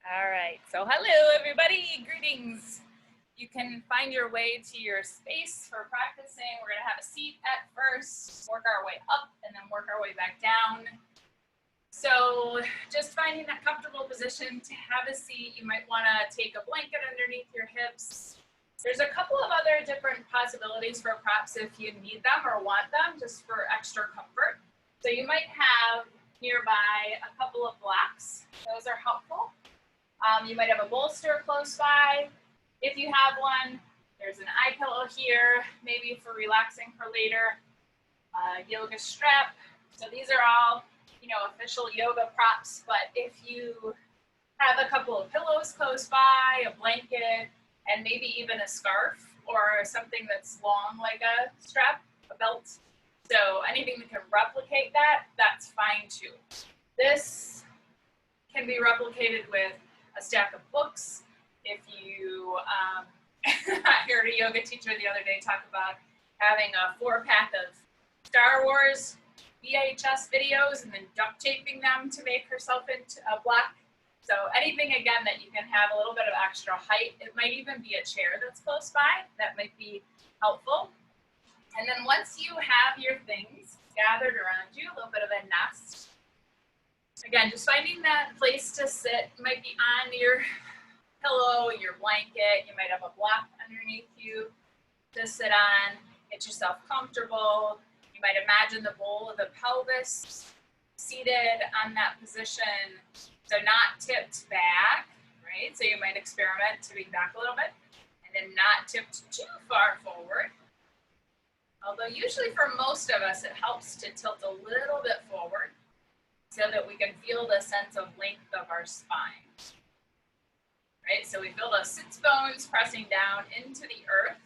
All right, so hello everybody, greetings. You can find your way to your space for practicing. We're gonna have a seat at first, work our way up, and then work our way back down. So just finding that comfortable position to have a seat. You might wanna take a blanket underneath your hips. There's a couple of other different possibilities for props if you need them or want them, just for extra comfort. So you might have nearby a couple of blocks. Those are helpful. You might have a bolster close by. If you have one, there's an eye pillow here, maybe for relaxing for later. Yoga strap. So these are all, official yoga props, but if you have a couple of pillows close by, a blanket, and maybe even a scarf or something that's long like a strap, a belt. So anything that can replicate that, that's fine too. This can be replicated with a stack of books. If you, I heard a yoga teacher the other day talk about having a 4-pack of Star Wars VHS videos and then duct taping them to make herself into a block. So anything, again, that you can have a little bit of extra height. It might even be a chair that's close by. That might be helpful. And then once you have your things gathered around you, a little bit of a nest. Again, just finding that place to sit. It might be on your pillow, your blanket. You might have a block underneath you to sit on. Get yourself comfortable. You might imagine the bowl of the pelvis seated on that position. So not tipped back, right? So you might experiment tipping back a little bit and then not tipped too far forward. Although usually for most of us, it helps to tilt a little bit forward so that we can feel the sense of length of our spine, right? So we feel those sits bones pressing down into the earth,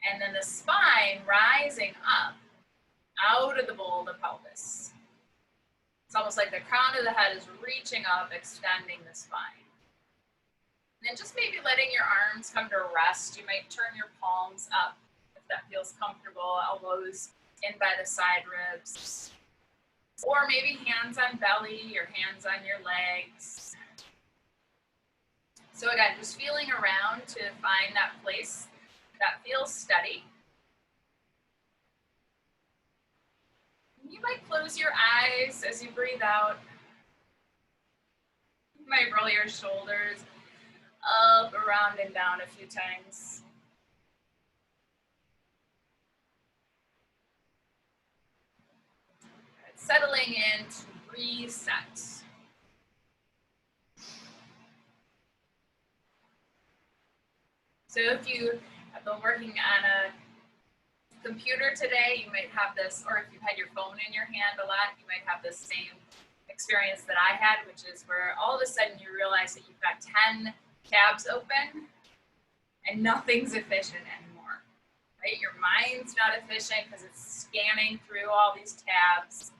and then the spine rising up out of the bowl of the pelvis. It's almost like the crown of the head is reaching up, extending the spine. And then just maybe letting your arms come to rest. You might turn your palms up if that feels comfortable, elbows in by the side ribs. Or maybe hands on belly or hands on your legs. So again, just feeling around to find that place that feels steady. You might close your eyes as you breathe out. You might roll your shoulders up, around, and down a few times. Settling in to reset. So if you have been working on a computer today, you might have this, or if you've had your phone in your hand a lot, you might have this same experience that I had, which is where all of a sudden you realize that you've got 10 tabs open and nothing's efficient anymore, right? Your mind's not efficient because it's scanning through all these tabs.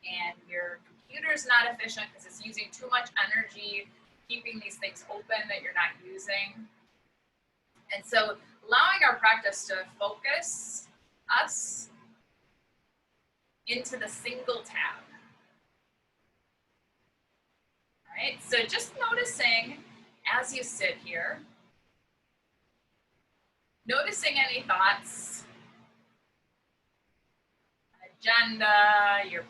And your computer's not efficient because it's using too much energy, keeping these things open that you're not using. And so allowing our practice to focus us into the single tab. All right, so just noticing as you sit here, noticing any thoughts, agenda, your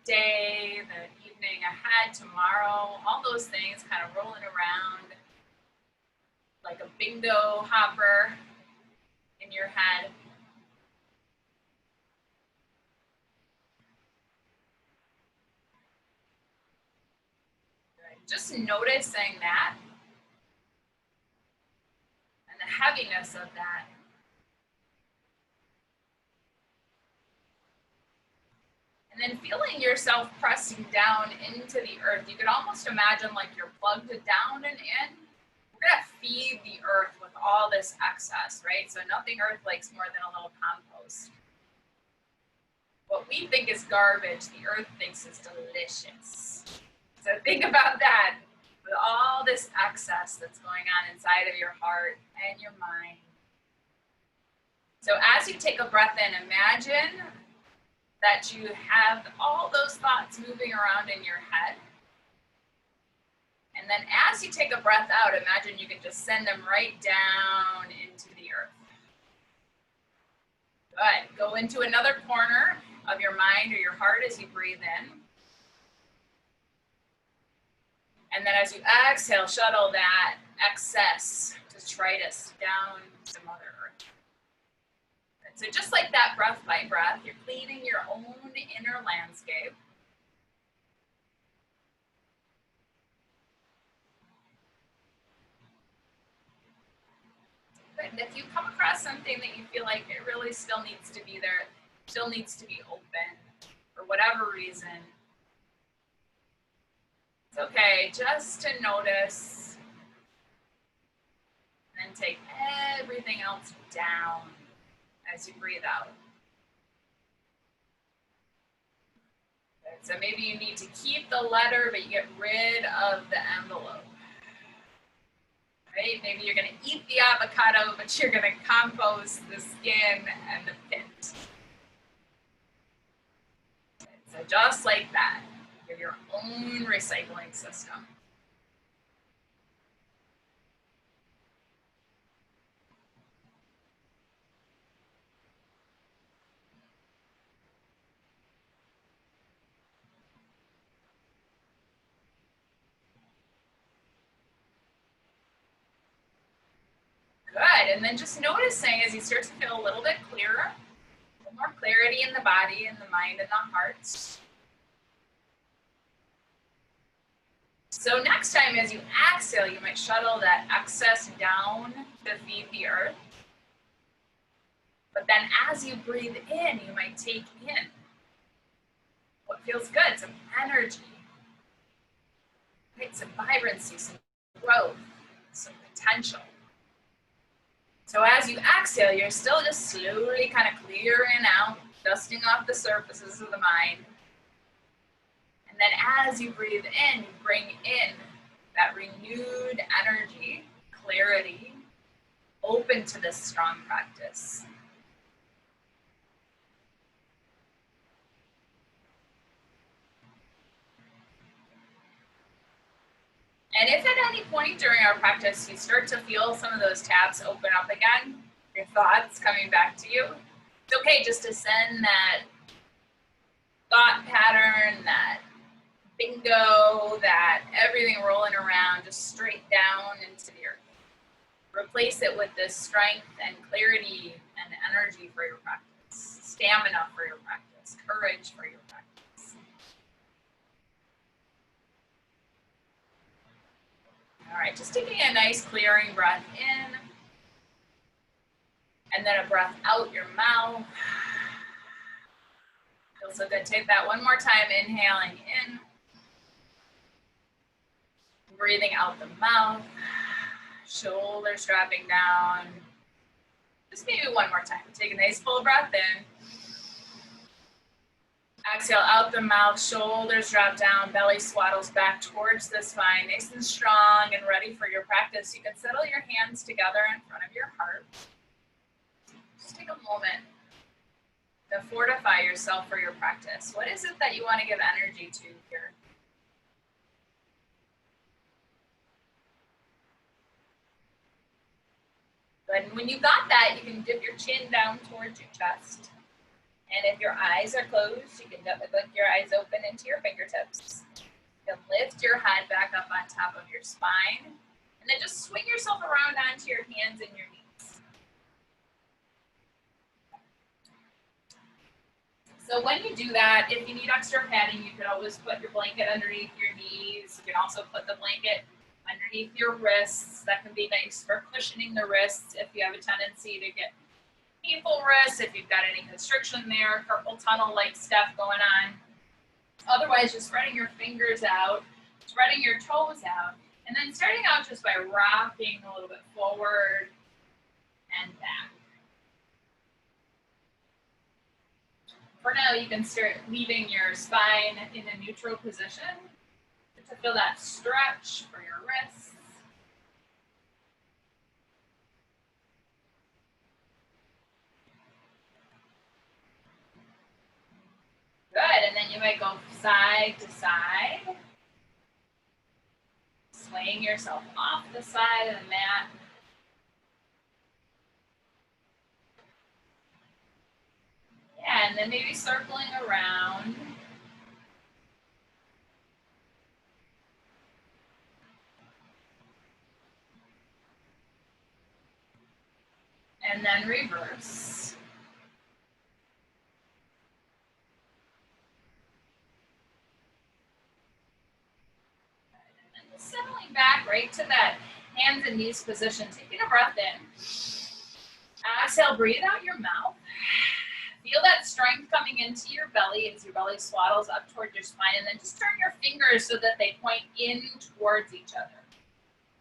day, the evening ahead, tomorrow, all those things kind of rolling around like a bingo hopper in your head. Just noticing that and the heaviness of that. And then feeling yourself pressing down into the earth. You could almost imagine like you're plugged down and in. We're gonna feed the earth with all this excess, right? So nothing earth likes more than a little compost. What we think is garbage, the earth thinks is delicious. So think about that with all this excess that's going on inside of your heart and your mind. So as you take a breath in, imagine that you have all those thoughts moving around in your head. And then as you take a breath out, imagine you can just send them right down into the earth. Good. Go into another corner of your mind or your heart as you breathe in. And then as you exhale, shuttle that excess, detritus, down to Mother Earth. So just like that, breath by breath, you're cleaning your own inner landscape. And if you come across something that you feel like it really still needs to be there, still needs to be open, for whatever reason, it's okay just to notice and then take everything else down as you breathe out. So maybe you need to keep the letter, but you get rid of the envelope. Right? Maybe you're going to eat the avocado, but you're going to compost the skin and the pit. So just like that, you're your own recycling system. Good, and then just noticing as you start to feel a little bit clearer, a little more clarity in the body and the mind and the heart. So next time as you exhale, you might shuttle that excess down to feed the earth. But then as you breathe in, you might take in what feels good, some energy, right? Some vibrancy, some growth, some potential. So as you exhale, you're still just slowly kind of clearing out, dusting off the surfaces of the mind. And then as you breathe in, you bring in that renewed energy, clarity, open to this strong practice. And if at any point during our practice you start to feel some of those tabs open up again, your thoughts coming back to you, it's okay just to send that thought pattern, that bingo, that everything rolling around just straight down into the earth. Replace it with this strength and clarity and energy for your practice, stamina for your practice, courage for your practice. All right, just taking a nice clearing breath in, and then a breath out your mouth. Feels so good. Take that one more time, inhaling in, breathing out the mouth, shoulders dropping down. Just maybe one more time. Take a nice full breath in. Exhale out the mouth, shoulders drop down, belly swaddles back towards the spine, nice and strong and ready for your practice. You can settle your hands together in front of your heart. Just take a moment to fortify yourself for your practice. What is it that you want to give energy to here? But when you got that, you can dip your chin down towards your chest. And if your eyes are closed, you can blink your eyes open into your fingertips. You can lift your head back up on top of your spine. And then just swing yourself around onto your hands and your knees. So when you do that, if you need extra padding, you can always put your blanket underneath your knees. You can also put the blanket underneath your wrists. That can be nice for cushioning the wrists if you have a tendency to get painful wrists, if you've got any constriction there, carpal tunnel-like stuff going on. Otherwise, just spreading your fingers out, spreading your toes out, and then starting out just by rocking a little bit forward and back. For now, you can start leaving your spine in a neutral position to feel that stretch for your wrists. Good, and then you might go side to side, swaying yourself off the side of the mat. Yeah, and then maybe circling around. And then reverse. And then settling back right to that hands and knees position, taking a breath in. Exhale, breathe out your mouth. Feel that strength coming into your belly as your belly swaddles up towards your spine, and then just turn your fingers so that they point in towards each other.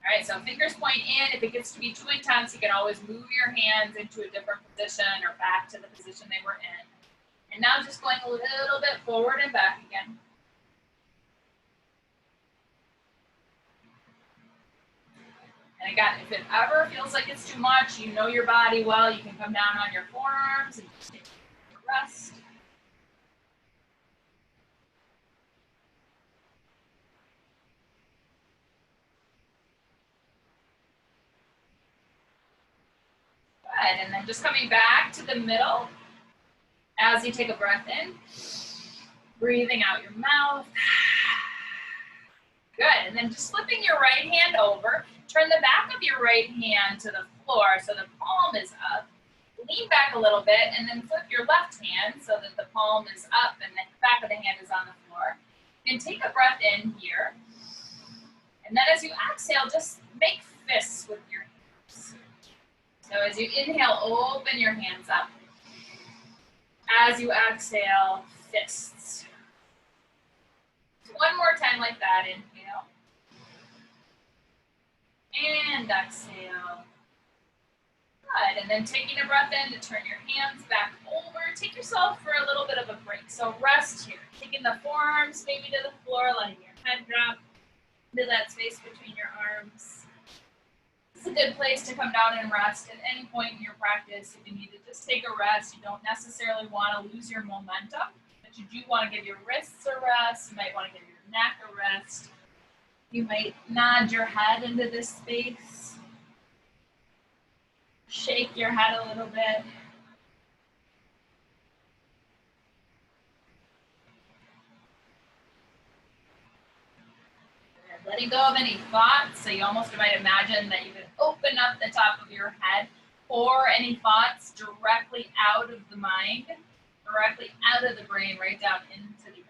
All right, so fingers point in. If it gets to be too intense, you can always move your hands into a different position or back to the position they were in. And now just going a little bit forward and back again. And again, if it ever feels like it's too much, you know your body well, you can come down on your forearms and just take a rest. Good, and then just coming back to the middle as you take a breath in, breathing out your mouth. Good, and then just flipping your right hand over, turn the back of your right hand to the floor so the palm is up. Lean back a little bit and then flip your left hand so that the palm is up and the back of the hand is on the floor. And take a breath in here. And then as you exhale, just make fists with your hands. So as you inhale, open your hands up. As you exhale, fists. One more time like that, inhale. And exhale. Good, and then taking a breath in to turn your hands back over. Take yourself for a little bit of a break. So rest here. Taking the forearms maybe to the floor, letting your head drop into that space between your arms. It's a good place to come down and rest at any point in your practice. If you need to just take a rest, you don't necessarily want to lose your momentum, but you do want to give your wrists a rest. You might want to give your neck a rest. You might nod your head into this space. Shake your head a little bit. Letting go of any thoughts. So you almost might imagine that you could open up the top of your head, or any thoughts directly out of the mind, directly out of the brain, right down into the earth.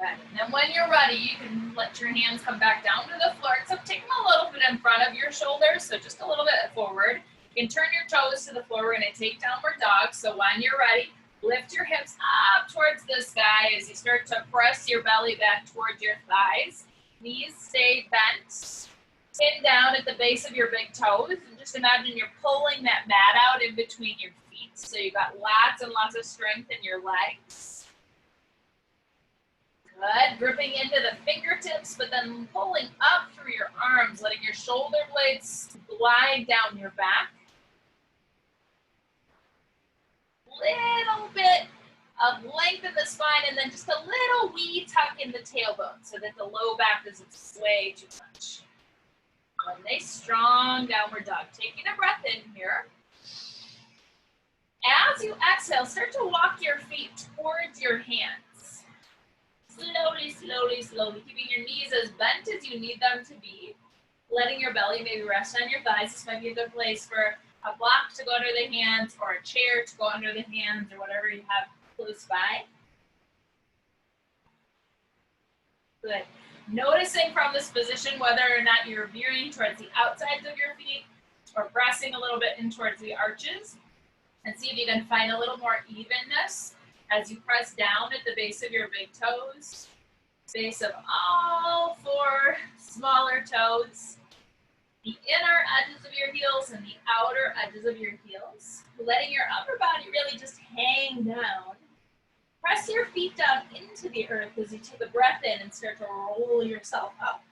And then when you're ready, you can let your hands come back down to the floor. So take them a little bit in front of your shoulders, so just a little bit forward. You can turn your toes to the floor. We're going to take downward dog. So when you're ready, lift your hips up towards the sky as you start to press your belly back towards your thighs. Knees stay bent. Chin down at the base of your big toes. And just imagine you're pulling that mat out in between your feet. So you've got lots and lots of strength in your legs. Good, gripping into the fingertips, but then pulling up through your arms, letting your shoulder blades glide down your back. Little bit of length in the spine, and then just a little wee tuck in the tailbone so that the low back doesn't sway too much. A nice strong downward dog. Taking a breath in here. As you exhale, start to walk your feet towards your hands. Slowly, slowly, slowly, keeping your knees as bent as you need them to be. Letting your belly maybe rest on your thighs. This might be a good place for a block to go under the hands or a chair to go under the hands or whatever you have close by. Good. Noticing from this position whether or not you're veering towards the outsides of your feet or pressing a little bit in towards the arches. And see if you can find a little more evenness as you press down at the base of your big toes, base of all four smaller toes, the inner edges of your heels and the outer edges of your heels, letting your upper body really just hang down. Press your feet down into the earth as you take a breath in and start to roll yourself up.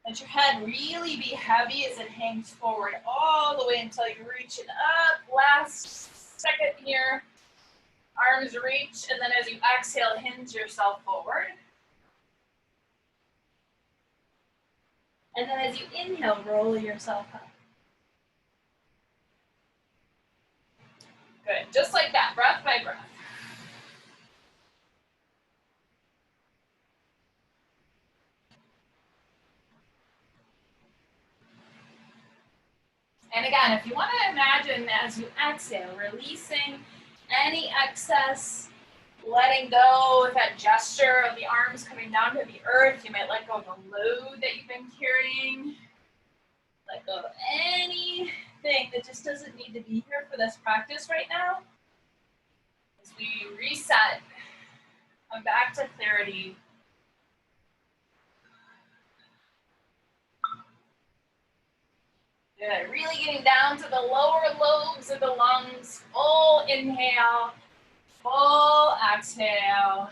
Let your head really be heavy as it hangs forward all the way until you reach it up. Last second here. Arms reach, and then as you exhale, hinge yourself forward. And then as you inhale, roll yourself up. Good, just like that, breath by breath. And again, if you want to imagine as you exhale, releasing any excess, letting go with that gesture of the arms coming down to the earth. You might let go of the load that you've been carrying. Let go of anything that just doesn't need to be here for this practice right now. As we reset, come back to clarity. Good, really getting down to the lower lobes of the lungs. Full inhale, full exhale.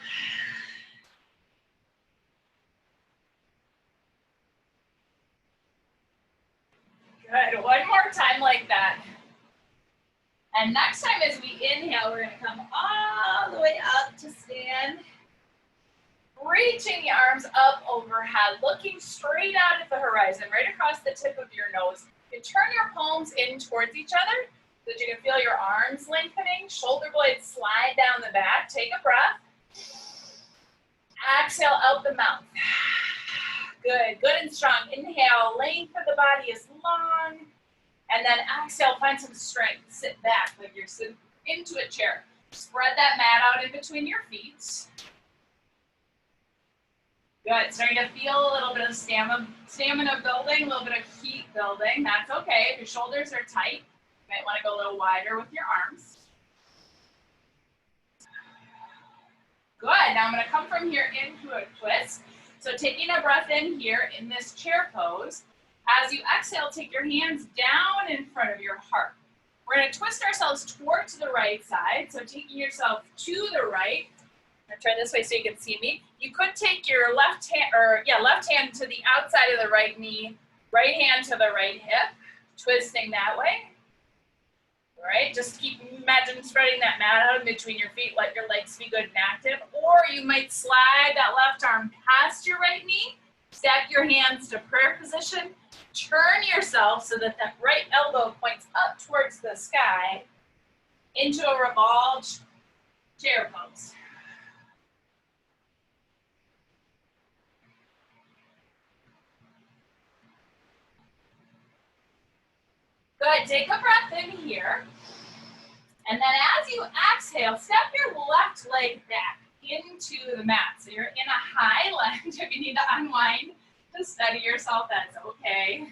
Good, one more time like that. And next time as we inhale, we're gonna come all the way up to stand. Reaching the arms up overhead, looking straight out at the horizon, right across the tip of your nose. You turn your palms in towards each other so that you can feel your arms lengthening. Shoulder blades slide down the back. Take a breath. Exhale out the mouth. Good, good and strong. Inhale, length of the body is long. And then exhale, find some strength. Sit back like you're sitting into a chair. Spread that mat out in between your feet. Good, starting to feel a little bit of stamina building, a little bit of heat building. That's okay. If your shoulders are tight, you might want to go a little wider with your arms. Good, now I'm gonna come from here into a twist. So taking a breath in here in this chair pose. As you exhale, take your hands down in front of your heart. We're gonna twist ourselves towards the right side. So taking yourself to the right. I'm gonna turn this way so you can see me. You could take your left hand to the outside of the right knee, right hand to the right hip, twisting that way. All right, just imagine spreading that mat out in between your feet, let your legs be good and active. Or you might slide that left arm past your right knee, stack your hands to prayer position, turn yourself so that that right elbow points up towards the sky into a revolved chair pose. Good, take a breath in here. And then as you exhale, step your left leg back into the mat. So you're in a high lunge. If you need to unwind to steady yourself, that's okay.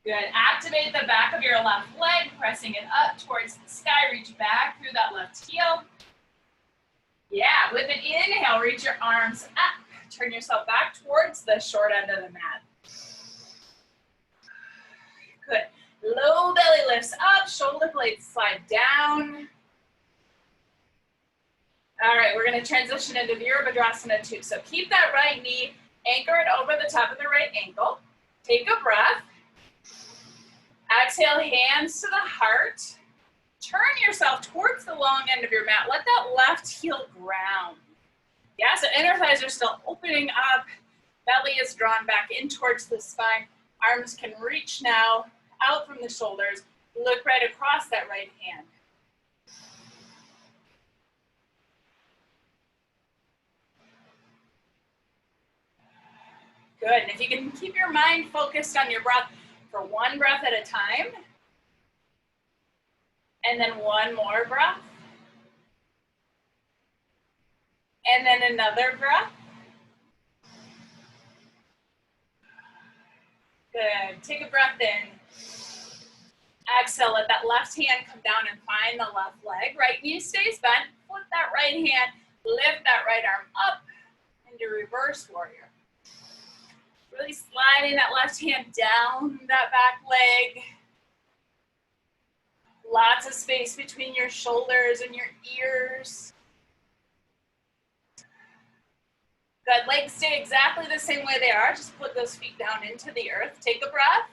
Good, activate the back of your left leg, pressing it up towards the sky. Reach back through that left heel. Yeah, with an inhale, reach your arms up. Turn yourself back towards the short end of the mat. Good. Low belly lifts up, shoulder blades slide down. All right, we're gonna transition into Virabhadrasana 2. So keep that right knee anchored over the top of the right ankle. Take a breath. Exhale, hands to the heart. Turn yourself towards the long end of your mat. Let that left heel ground. Yeah, so inner thighs are still opening up. Belly is drawn back in towards the spine. Arms can reach now out from the shoulders. Look right across that right hand. Good, and if you can keep your mind focused on your breath for one breath at a time, and then one more breath, and then another breath. Good, take a breath in. Exhale, let that left hand come down and find the left leg. Right knee stays bent, flip that right hand, lift that right arm up into reverse warrior. Really sliding that left hand down that back leg. Lots of space between your shoulders and your ears. Good, legs stay exactly the same way they are. Just put those feet down into the earth. Take a breath.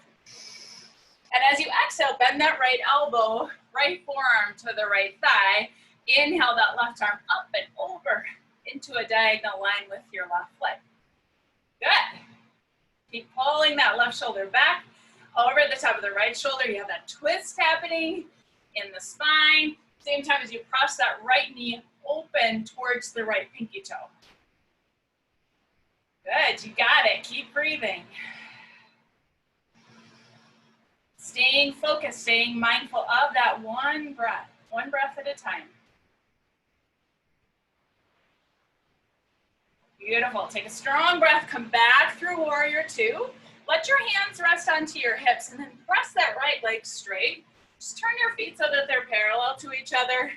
And as you exhale, bend that right elbow, right forearm to the right thigh. Inhale that left arm up and over into a diagonal line with your left leg. Good. Keep pulling that left shoulder back over the top of the right shoulder. You have that twist happening in the spine. Same time as you press that right knee open towards the right pinky toe. Good, you got it. Keep breathing. Staying focused, staying mindful of that one breath at a time. Beautiful. Take a strong breath. Come back through warrior two. Let your hands rest onto your hips and then press that right leg straight. Just turn your feet so that they're parallel to each other.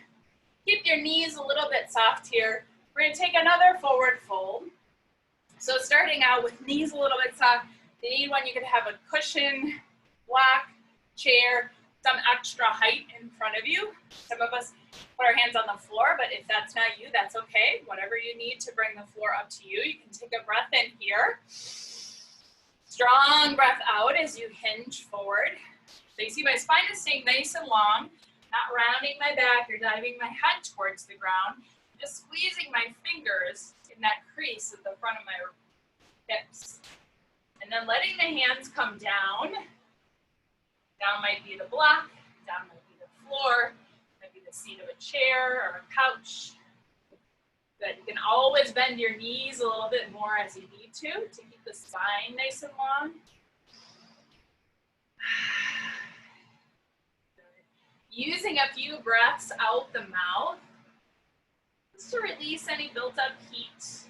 Keep your knees a little bit soft here. We're going to take another forward fold. So starting out with knees a little bit soft. If you need one, you could have a cushion, block, chair, some extra height in front of you. Some of us put our hands on the floor, but if that's not you, that's okay. Whatever you need to bring the floor up to you. You can take a breath in here. Strong breath out as you hinge forward. So you see my spine is staying nice and long, not rounding my back or diving my head towards the ground. Just squeezing my fingers in that crease at the front of my hips. And then letting the hands come down. Down might be the block, down might be the floor, might be the seat of a chair or a couch. Good. You can always bend your knees a little bit more as you need to keep the spine nice and long. Good. Using a few breaths out the mouth just to release any built up heat.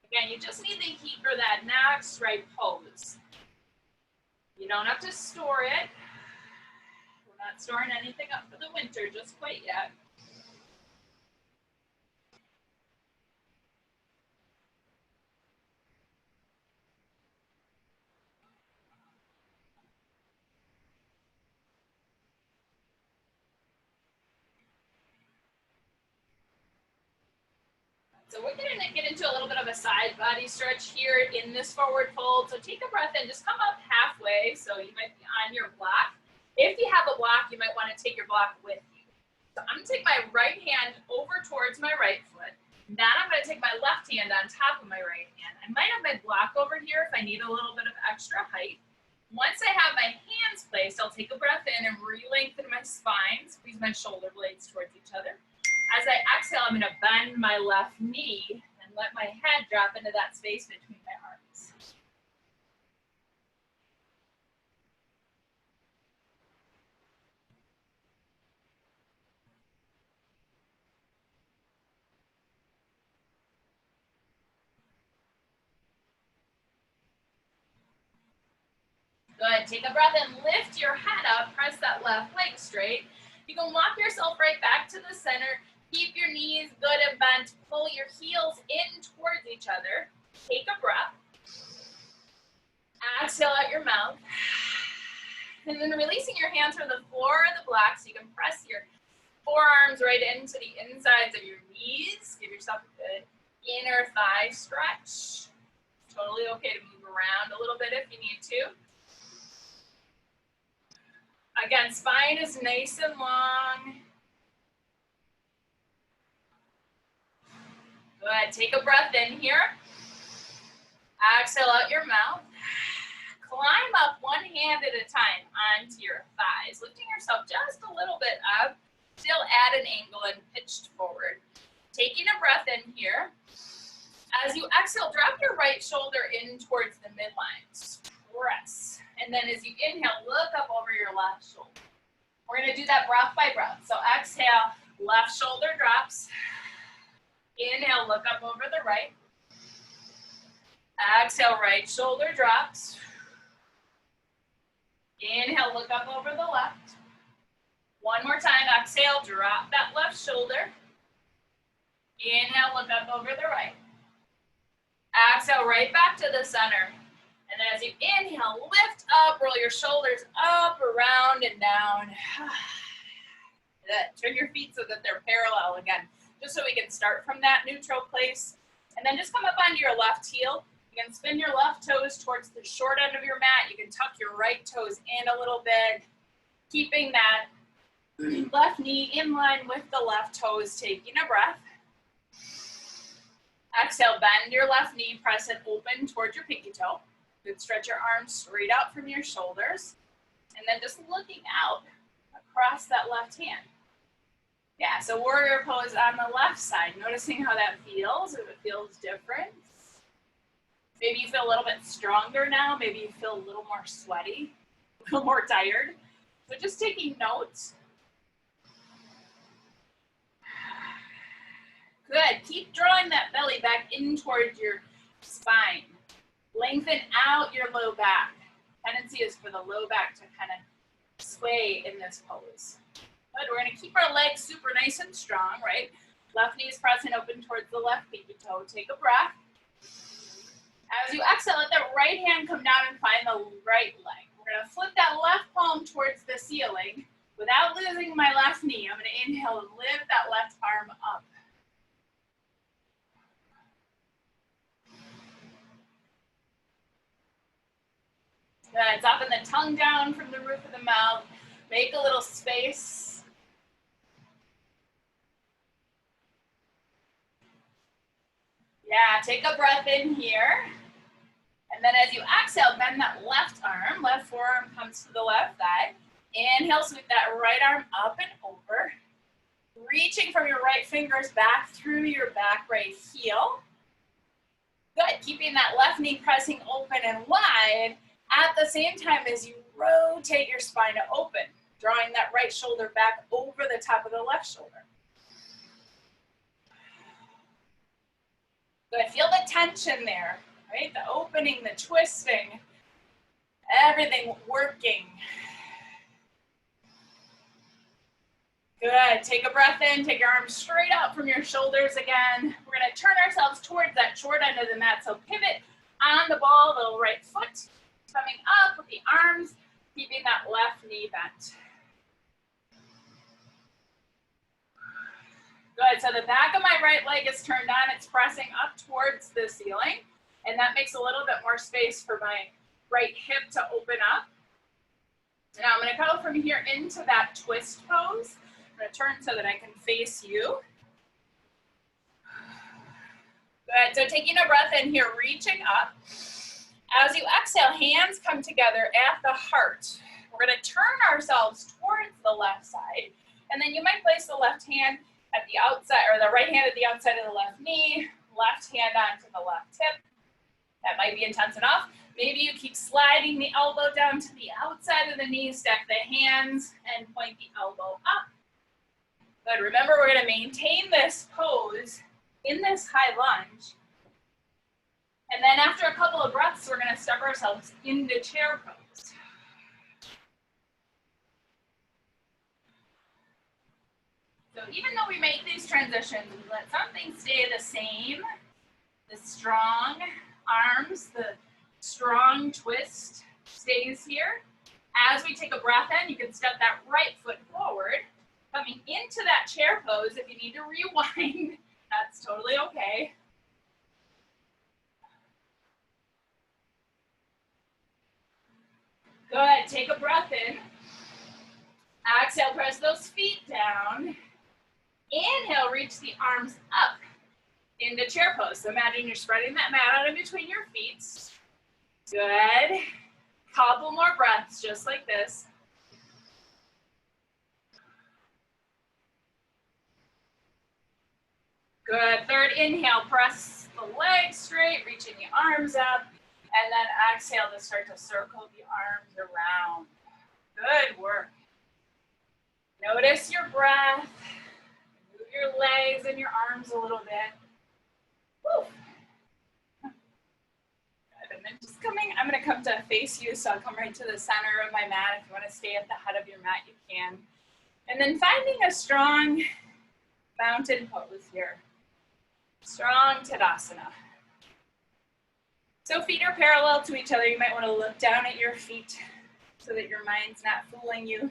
Again, you just need the heat for that next right pose. You don't have to store it. We're not storing anything up for the winter just quite yet. So we're going to get into a little bit of a side body stretch here in this forward fold. So take a breath in, just come up halfway. So you might be on your block. If you have a block, you might want to take your block with you. So I'm going to take my right hand over towards my right foot. Then I'm going to take my left hand on top of my right hand. I might have my block over here if I need a little bit of extra height. Once I have my hands placed, I'll take a breath in and re-lengthen my spine, squeeze my shoulder blades towards each other. As I exhale, I'm going to bend my left knee and let my head drop into that space between my arms. Good. Take a breath and lift your head up. Press that left leg straight. You can walk yourself right back to the center. Keep your knees good and bent. Pull your heels in towards each other. Take a breath. Exhale out your mouth. And then releasing your hands from the floor of the block so you can press your forearms right into the insides of your knees. Give yourself a good inner thigh stretch. Totally okay to move around a little bit if you need to. Again, spine is nice and long. Good. Take a breath in here. Exhale out your mouth. Climb up one hand at a time onto your thighs, lifting yourself just a little bit up, still at an angle and pitched forward. Taking a breath in here. As you exhale, drop your right shoulder in towards the midline. Press. And then as you inhale, look up over your left shoulder. We're going to do that breath by breath. So exhale, left shoulder drops. Inhale, look up over the right. Exhale, right shoulder drops. Inhale, look up over the left. One more time, exhale, drop that left shoulder. Inhale, look up over the right. Exhale, right back to the center. And then as you inhale, lift up, roll your shoulders up, around, and down. Good. Turn your feet so that they're parallel again, just so we can start from that neutral place. And And then just come up onto your left heel. You can spin your left toes towards the short end of your mat. You can tuck your right toes in a little bit, keeping that left knee in line with the left toes, taking a breath. Exhale, bend your left knee, press it open towards your pinky toe. Good, stretch your arms straight out from your shoulders. And then just looking out across that left hand. Yeah, so warrior pose on the left side. Noticing how that feels, if it feels different. Maybe you feel a little bit stronger now. Maybe you feel a little more sweaty, a little more tired. So just taking notes. Good, keep drawing that belly back in towards your spine. Lengthen out your low back. Tendency is for the low back to kind of sway in this pose. Good, we're gonna keep our legs super nice and strong, right? Left knee is pressing open towards the left pinky toe. Take a breath. As you exhale, let that right hand come down and find the right leg. We're gonna flip that left palm towards the ceiling without losing my left knee. I'm gonna inhale and lift that left arm up. Good, soften the tongue down from the roof of the mouth. Make a little space. Yeah, take a breath in here. And then as you exhale, bend that left arm. Left forearm comes to the left thigh. Inhale, sweep that right arm up and over. Reaching from your right fingers back through your back right heel. Good, keeping that left knee pressing open and wide at the same time as you rotate your spine to open, drawing that right shoulder back over the top of the left shoulder. Good, feel the tension there, right? The opening, the twisting, everything working. Good, take a breath in, take your arms straight out from your shoulders again. We're gonna turn ourselves towards that short end of the mat, so pivot on the ball, the right foot, coming up with the arms, keeping that left knee bent. Good, so the back of my right leg is turned on, it's pressing up towards the ceiling, and that makes a little bit more space for my right hip to open up. Now I'm gonna go from here into that twist pose. I'm gonna turn so that I can face you. Good, so taking a breath in here, reaching up. As you exhale, hands come together at the heart. We're gonna turn ourselves towards the left side, and then you might place the left hand at the outside, or the right hand at the outside of the left knee, left hand onto the left hip. That might be intense enough. Maybe you keep sliding the elbow down to the outside of the knee, stack the hands, and point the elbow up. Good, remember we're gonna maintain this pose in this high lunge. And then after a couple of breaths, we're gonna step ourselves into chair pose. So even though we make these transitions, we let something stay the same. The strong arms, the strong twist stays here. As we take a breath in, you can step that right foot forward, coming into that chair pose. If you need to rewind, that's totally okay. Good, take a breath in. Exhale, press those feet down. Inhale, reach the arms up into chair pose. So imagine you're spreading that mat out in between your feet. Good. Couple more breaths, just like this. Good, third inhale, press the legs straight, reaching the arms up, and then exhale to start to circle the arms around. Good work. Notice your breath. Move your legs and your arms a little bit. Woo. Good. And then just I'm gonna come to face you, so I'll come right to the center of my mat. If you wanna stay at the head of your mat, you can. And then finding a strong mountain pose here. Strong Tadasana. So feet are parallel to each other. You might wanna look down at your feet so that your mind's not fooling you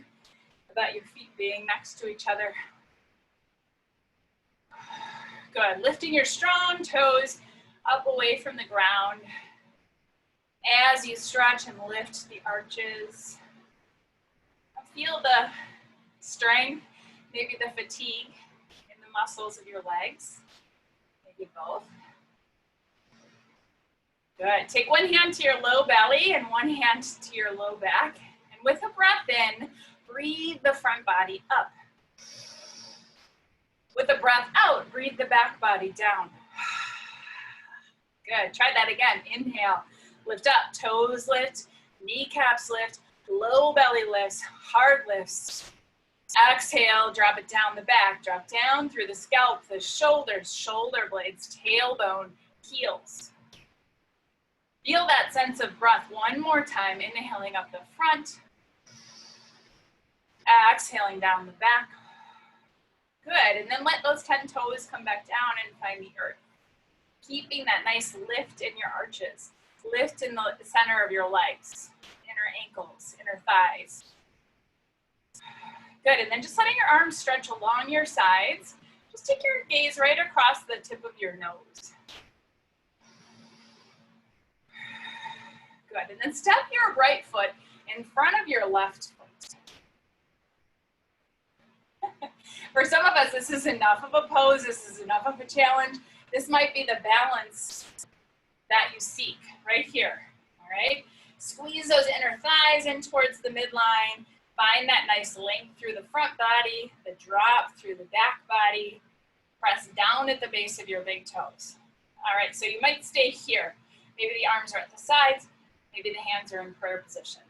about your feet being next to each other. Good, lifting your strong toes up away from the ground. As you stretch and lift the arches, feel the strength, maybe the fatigue in the muscles of your legs, maybe both. Good. Take one hand to your low belly and one hand to your low back. And with a breath in, breathe the front body up. With a breath out, breathe the back body down. Good. Try that again. Inhale. Lift up. Toes lift. Kneecaps lift. Low belly lifts. Heart lifts. Exhale. Drop it down the back. Drop down through the scalp, the shoulders, shoulder blades, tailbone, heels. Feel that sense of breath one more time. Inhaling up the front. Exhaling down the back. Good, and then let those 10 toes come back down and find the earth. Keeping that nice lift in your arches. Lift in the center of your legs, inner ankles, inner thighs. Good, and then just letting your arms stretch along your sides. Just take your gaze right across the tip of your nose. Good, and then step your right foot in front of your left foot. For some of us, this is enough of a pose, this is enough of a challenge. This might be the balance that you seek right here, all right? Squeeze those inner thighs in towards the midline. Find that nice length through the front body, the drop through the back body. Press down at the base of your big toes. All right, so you might stay here. Maybe the arms are at the sides, maybe the hands are in prayer position.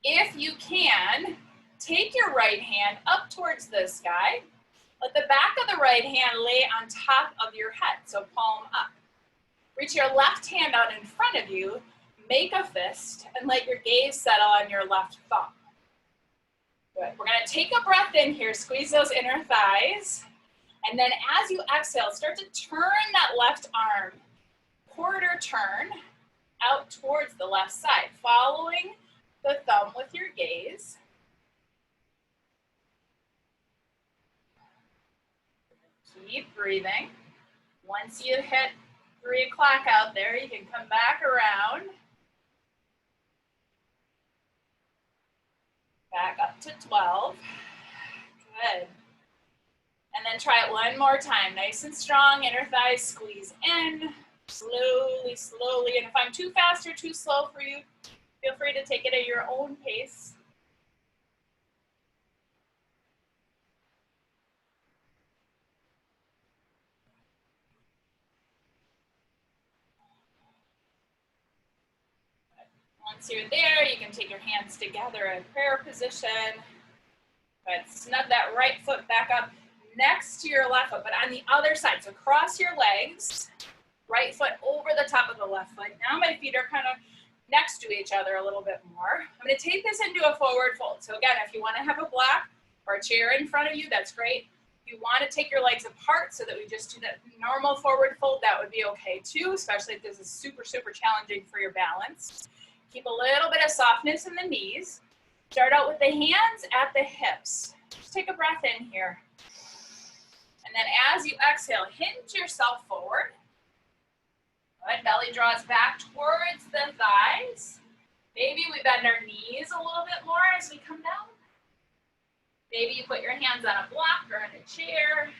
If you can, take your right hand up towards the sky. Let the back of the right hand lay on top of your head, so palm up. Reach your left hand out in front of you, make a fist, and let your gaze settle on your left thumb. Good. We're going to take a breath in here, squeeze those inner thighs, and then as you exhale, start to turn that left arm, quarter turn, out towards the left side, following the thumb with your gaze. Keep breathing. Once you hit 3 o'clock out there, you can come back around. Back up to 12. Good. And then try it one more time. Nice and strong, inner thighs squeeze in. Slowly, slowly. And if I'm too fast or too slow for you, feel free to take it at your own pace. Once you're there, you can take your hands together in prayer position. Good. Snug that right foot back up next to your left foot, but on the other side. So cross your legs, right foot over the top of the left foot. Now my feet are kind of next to each other a little bit more. I'm going to take this into a forward fold. So again, if you want to have a block or a chair in front of you, that's great. If you want to take your legs apart so that we just do that normal forward fold, that would be okay too, especially if this is super, super challenging for your balance. Keep a little bit of softness in the knees. Start out with the hands at the hips. Just take a breath in here. And then as you exhale, hinge yourself forward. Good, belly draws back towards the thighs. Maybe we bend our knees a little bit more as we come down. Maybe you put your hands on a block or on a chair.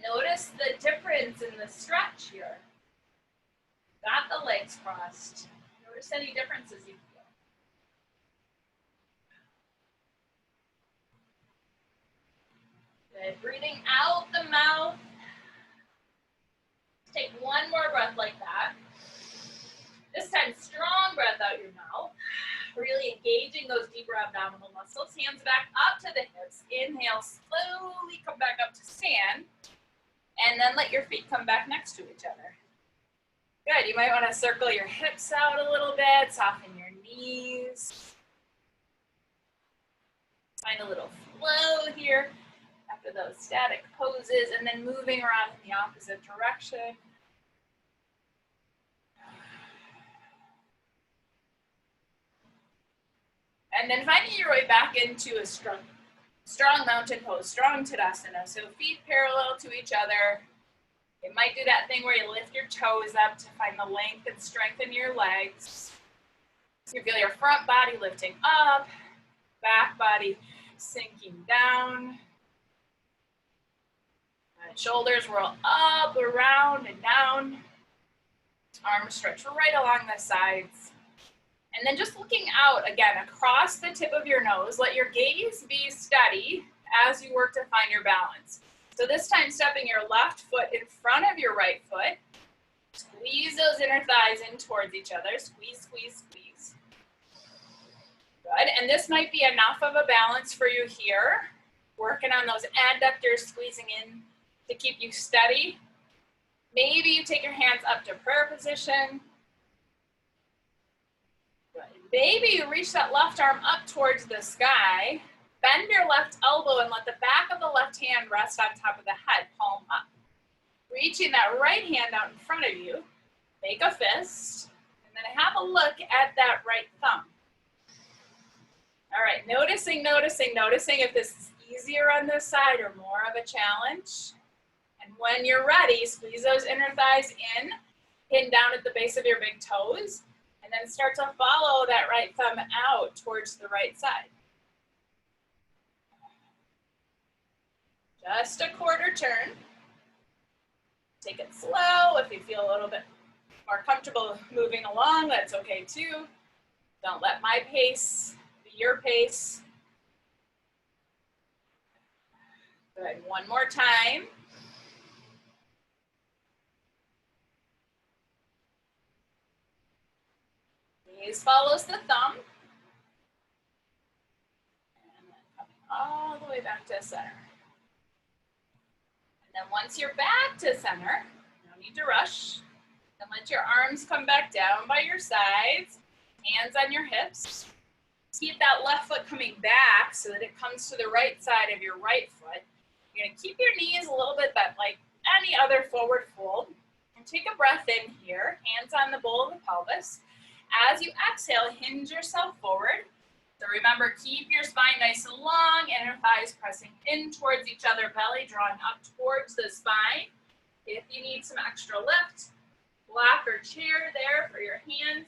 Notice the difference in the stretch here. Got the legs crossed. Notice any differences you feel. Good. Breathing out the mouth. Take one more breath like that. This time, strong breath out your mouth. Really engaging those deeper abdominal muscles. Hands back up to the hips. Inhale, slowly come back up to stand. And then let your feet come back next to each other. Good, you might want to circle your hips out a little bit, soften your knees. Find a little flow here after those static poses, and then moving around in the opposite direction. And then finding your way back into a Strong mountain pose, strong Tadasana. So feet parallel to each other. You might do that thing where you lift your toes up to find the length and strength in your legs. You feel your front body lifting up, back body sinking down. Shoulders roll up, around, and down. Arms stretch right along the sides. And then just looking out, again, across the tip of your nose, let your gaze be steady as you work to find your balance. So this time, stepping your left foot in front of your right foot. Squeeze those inner thighs in towards each other. Squeeze, squeeze, squeeze. Good, and this might be enough of a balance for you here. Working on those adductors, squeezing in to keep you steady. Maybe you take your hands up to prayer position. Good. Maybe you reach that left arm up towards the sky. Bend your left elbow and let the back of the left hand rest on top of the head, palm up. Reaching that right hand out in front of you. Make a fist. And then have a look at that right thumb. All right, noticing if this is easier on this side or more of a challenge. And when you're ready, squeeze those inner thighs in, pin down at the base of your big toes, and then start to follow that right thumb out towards the right side. Just a quarter turn. Take it slow. If you feel a little bit more comfortable moving along, that's okay too. Don't let my pace be your pace. Good, one more time. Gaze follows the thumb. And then coming all the way back to center. And then once you're back to center, no need to rush. Then let your arms come back down by your sides, hands on your hips. Keep that left foot coming back so that it comes to the right side of your right foot. You're gonna keep your knees a little bit bent like any other forward fold. And take a breath in here, hands on the bowl of the pelvis. As you exhale, hinge yourself forward. So remember, keep your spine nice and long, inner thighs pressing in towards each other, belly drawing up towards the spine. If you need some extra lift, block or chair there for your hands,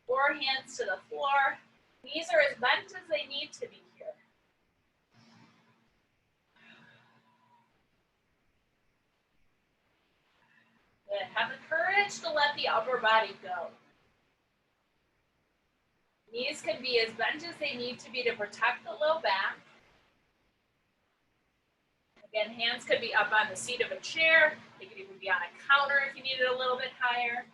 or hands to the floor. Knees are as bent as they need to be here. Good. Have the courage to let the upper body go. Knees can be as bent as they need to be to protect the low back. Again, hands could be up on the seat of a chair. They could even be on a counter if you need it a little bit higher.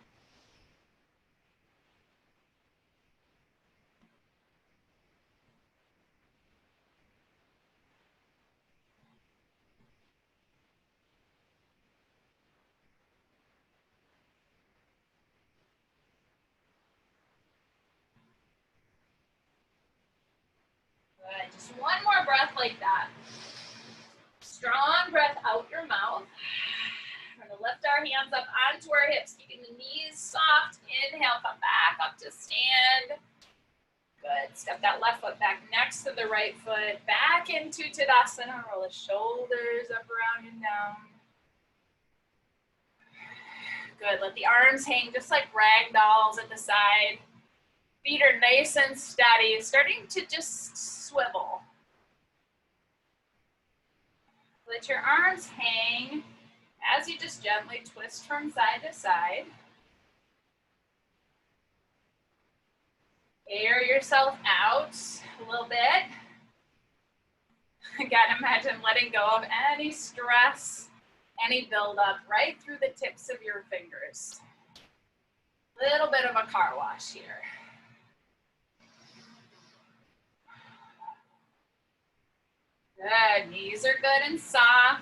Good. Just one more breath like that. Strong breath out your mouth. We're going to lift our hands up onto our hips, keeping the knees soft. Inhale, come back up to stand. Good. Step that left foot back next to the right foot. Back into Tadasana. Roll the shoulders up, around, and down. Good. Let the arms hang just like rag dolls at the side. Feet are nice and steady, starting to just swivel. Let your arms hang as you just gently twist from side to side. Air yourself out a little bit. Again, imagine letting go of any stress, any buildup right through the tips of your fingers. Little bit of a car wash here. Good, knees are good and soft.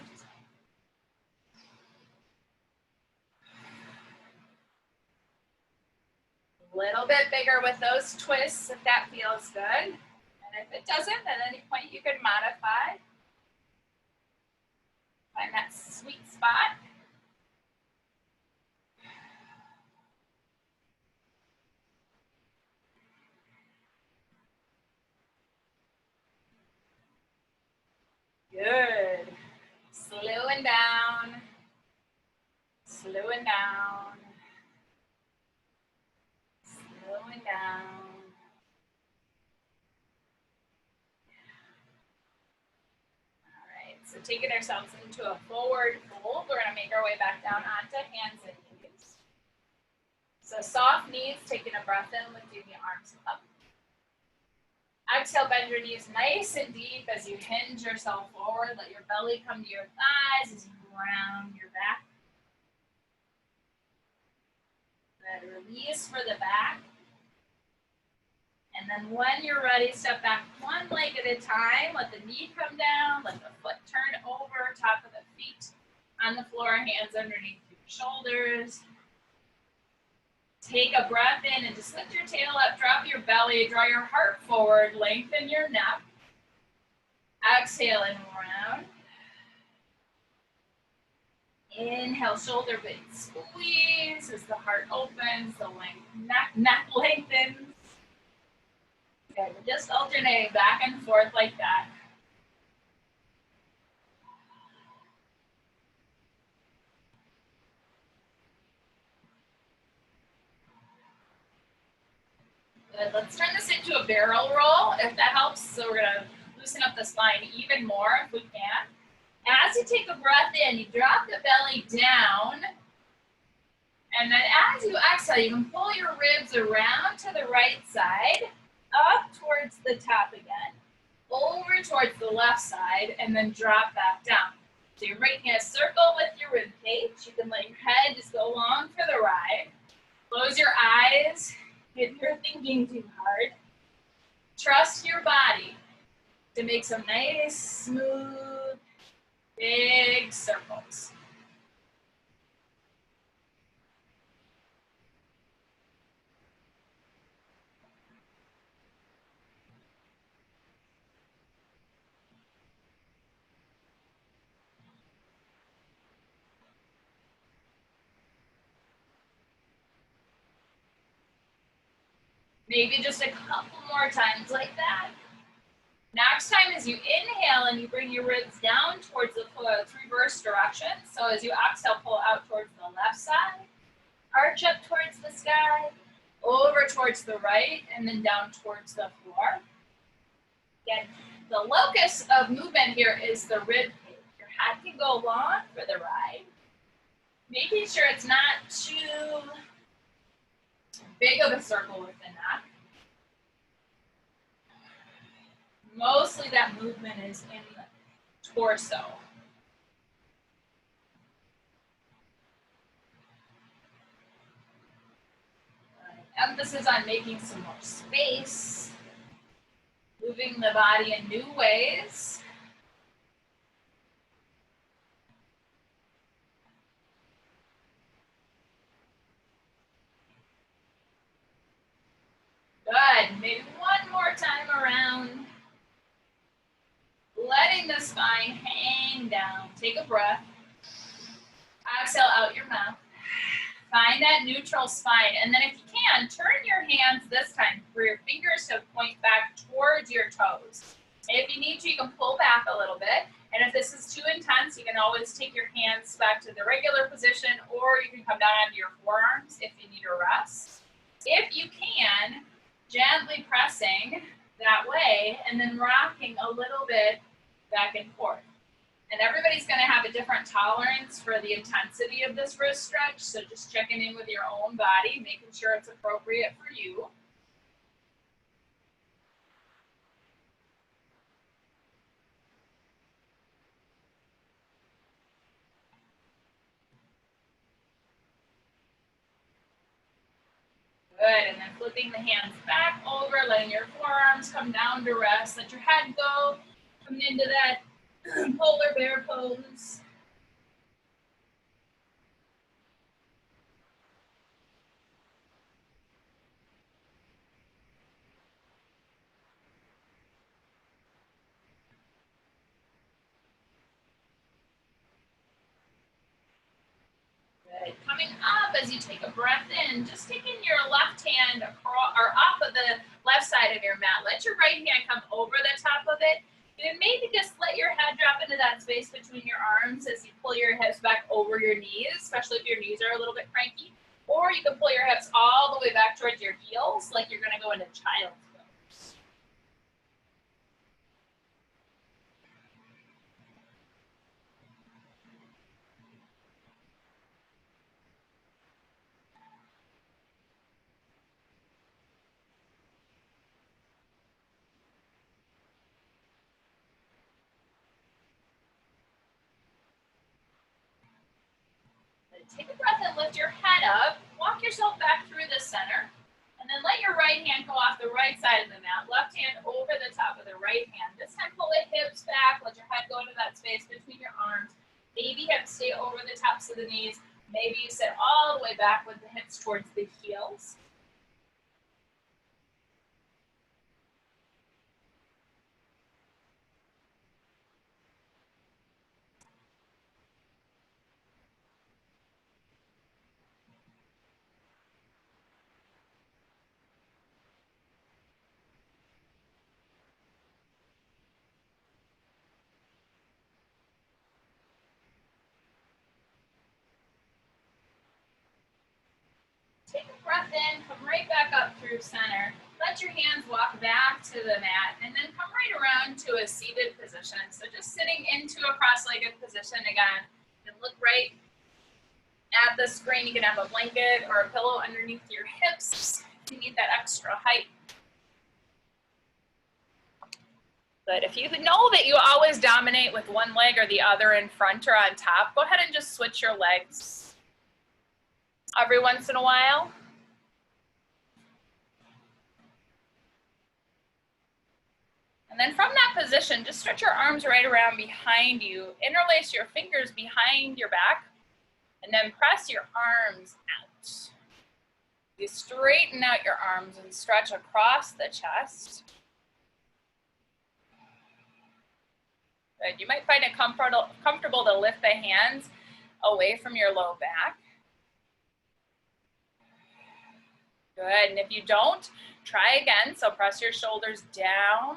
A little bit bigger with those twists if that feels good. And if it doesn't, at any point you can modify. Find that sweet spot. Good. Slowing down. Slowing down. Slowing down. All right, so taking ourselves into a forward fold, we're gonna make our way back down onto hands and knees. So soft knees, taking a breath in, lifting the arms up. Exhale, bend your knees nice and deep as you hinge yourself forward. Let your belly come to your thighs as you round your back. Good. Release for the back. And then when you're ready, step back one leg at a time. Let the knee come down. Let the foot turn over, top of the feet on the floor, hands underneath your shoulders. Take a breath in and just lift your tail up, drop your belly, draw your heart forward, lengthen your neck. Exhale and round. Inhale, shoulder blades squeeze as the heart opens, the neck lengthens. Okay, we're just alternating back and forth like that. Good. Let's turn this into a barrel roll if that helps. So we're gonna loosen up the spine even more if we can. As you take a breath in, you drop the belly down. And then as you exhale, you can pull your ribs around to the right side, up towards the top again, over towards the left side, and then drop back down. So you're making a circle with your rib cage. You can let your head just go along for the ride. Close your eyes if you're thinking too hard. Trust your body to make some nice, smooth, big circles. Maybe just a couple more times like that. Next time as you inhale and you bring your ribs down towards the reverse direction. So as you exhale, pull out towards the left side, arch up towards the sky, over towards the right, and then down towards the floor. Again, the locus of movement here is the rib cage. Your head can go long for the ride. Making sure it's not too big of a circle with the neck. Mostly that movement is in the torso. Emphasis on making some more space, moving the body in new ways. Good. Maybe one more time around. Letting the spine hang down. Take a breath. Exhale out your mouth. Find that neutral spine. And then if you can, turn your hands this time for your fingers to point back towards your toes. If you need to, you can pull back a little bit. And if this is too intense, you can always take your hands back to the regular position, or you can come down onto your forearms if you need a rest. If you can, gently pressing that way and then rocking a little bit back and forth. And everybody's going to have a different tolerance for the intensity of this wrist stretch, so just checking in with your own body, making sure it's appropriate for you. Good, and then flipping the hands back over, letting your forearms come down to rest, let your head go, coming into that polar bear pose. Good. Coming up as you take a breath in, just taking your left hand across, or off of the left side of your mat. Let your right hand come over the top of it You can maybe just let your head drop into that space between your arms as you pull your hips back over your knees, especially if your knees are a little bit cranky. Or you can pull your hips all the way back towards your heels like you're gonna go into child's pose. Take a breath and lift your head up. Walk yourself back through the center. And then let your right hand go off the right side of the mat. Left hand over the top of the right hand. This time pull the hips back. Let your head go into that space between your arms. Maybe hips stay over the tops of the knees. Maybe you sit all the way back with the hips towards the heels. Take a breath in, come right back up through center. Let your hands walk back to the mat and then come right around to a seated position. So just sitting into a cross-legged position again. And look right at the screen. You can have a blanket or a pillow underneath your hips if you need that extra height. But if you know that you always dominate with one leg or the other in front or on top, go ahead and just switch your legs every once in a while. And then from that position, just stretch your arms right around behind you. Interlace your fingers behind your back. And then press your arms out. You straighten out your arms and stretch across the chest. Good. You might find it comfortable to lift the hands away from your low back. Good. And if you don't, try again. So press your shoulders down.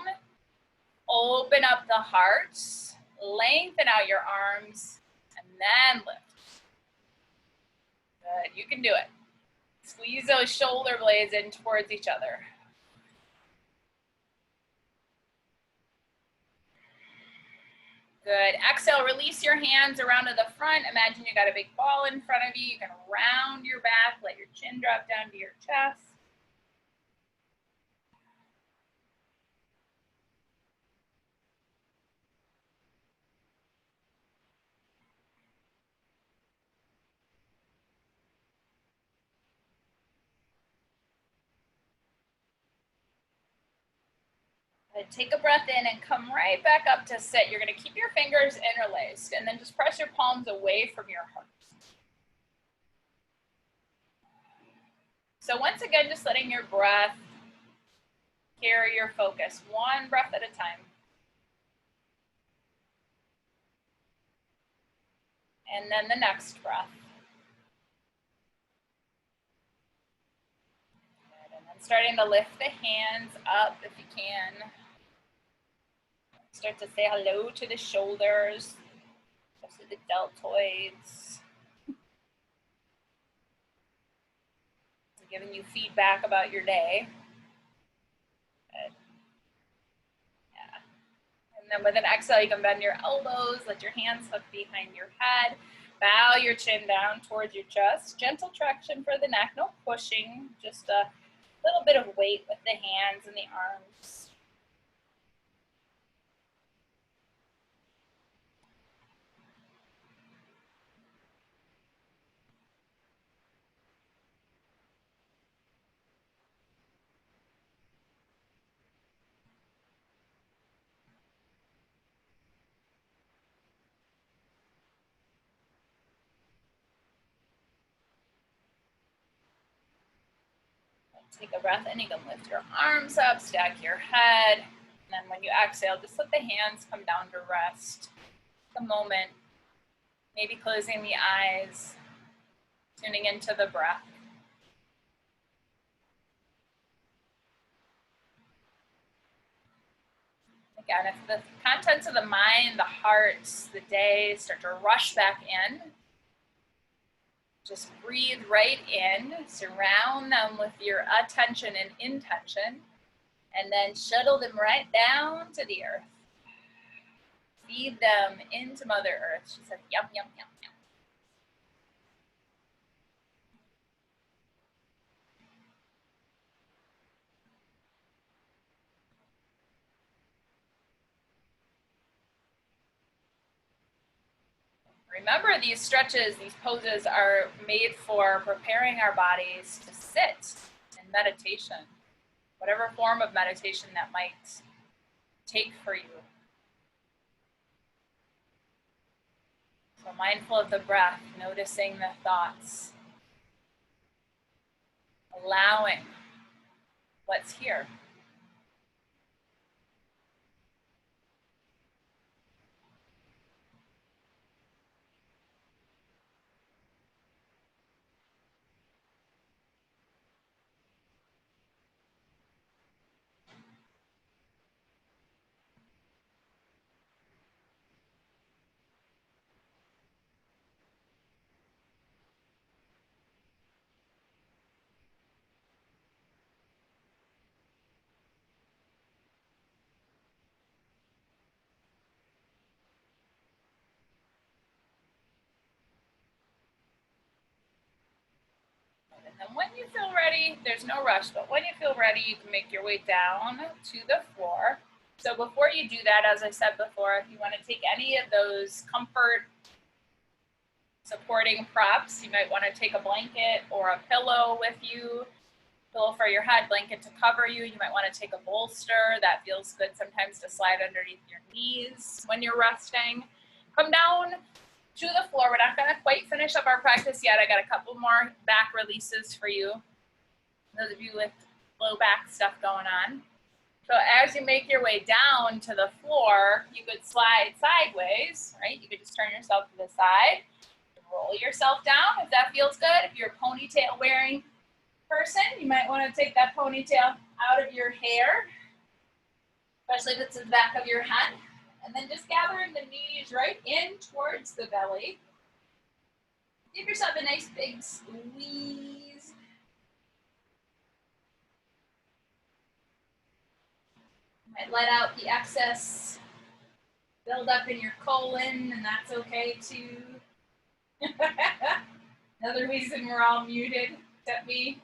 Open up the heart. Lengthen out your arms. And then lift. Good. You can do it. Squeeze those shoulder blades in towards each other. Good. Exhale, release your hands around to the front. Imagine you got a big ball in front of you. You can round your back, let your chin drop down to your chest. Take a breath in and come right back up to sit. You're going to keep your fingers interlaced and then just press your palms away from your heart. So once again, just letting your breath carry your focus, one breath at a time. And then the next breath. Good. And then starting to lift the hands up if you can. Start to say hello to the shoulders, especially the deltoids. Giving you feedback about your day. Good. Yeah. And then with an exhale, you can bend your elbows, let your hands hook behind your head. Bow your chin down towards your chest. Gentle traction for the neck, no pushing, just a little bit of weight with the hands and the arms. Take a breath in, you can lift your arms up, stack your head, and then when you exhale, just let the hands come down to rest. Take a moment, maybe closing the eyes, tuning into the breath. Again, if the contents of the mind, the heart, the day start to rush back in, just breathe right in, surround them with your attention and intention, and then shuttle them right down to the earth. Feed them into Mother Earth. She said, yum, yum, yum, yum. Remember, these stretches, these poses are made for preparing our bodies to sit in meditation, whatever form of meditation that might take for you. So mindful of the breath, noticing the thoughts, allowing what's here. And when you feel ready, there's no rush, but when you feel ready, you can make your way down to the floor. So before you do that, as I said before, if you want to take any of those comfort supporting props, you might want to take a blanket or a pillow with you, pillow for your head, blanket to cover you. You might want to take a bolster. That feels good sometimes to slide underneath your knees when you're resting. Come down to the floor. We're not going to quite finish up our practice yet. I got a couple more back releases for you, those of you with low back stuff going on. So as you make your way down to the floor, you could slide sideways, right? You could just turn yourself to the side, roll yourself down if that feels good. If you're a ponytail wearing person, you might want to take that ponytail out of your hair, especially if it's in the back of your head. And then just gathering the knees right in towards the belly. Give yourself a nice big squeeze. You might let out the excess build up in your colon, and that's okay too. Another reason we're all muted, except me.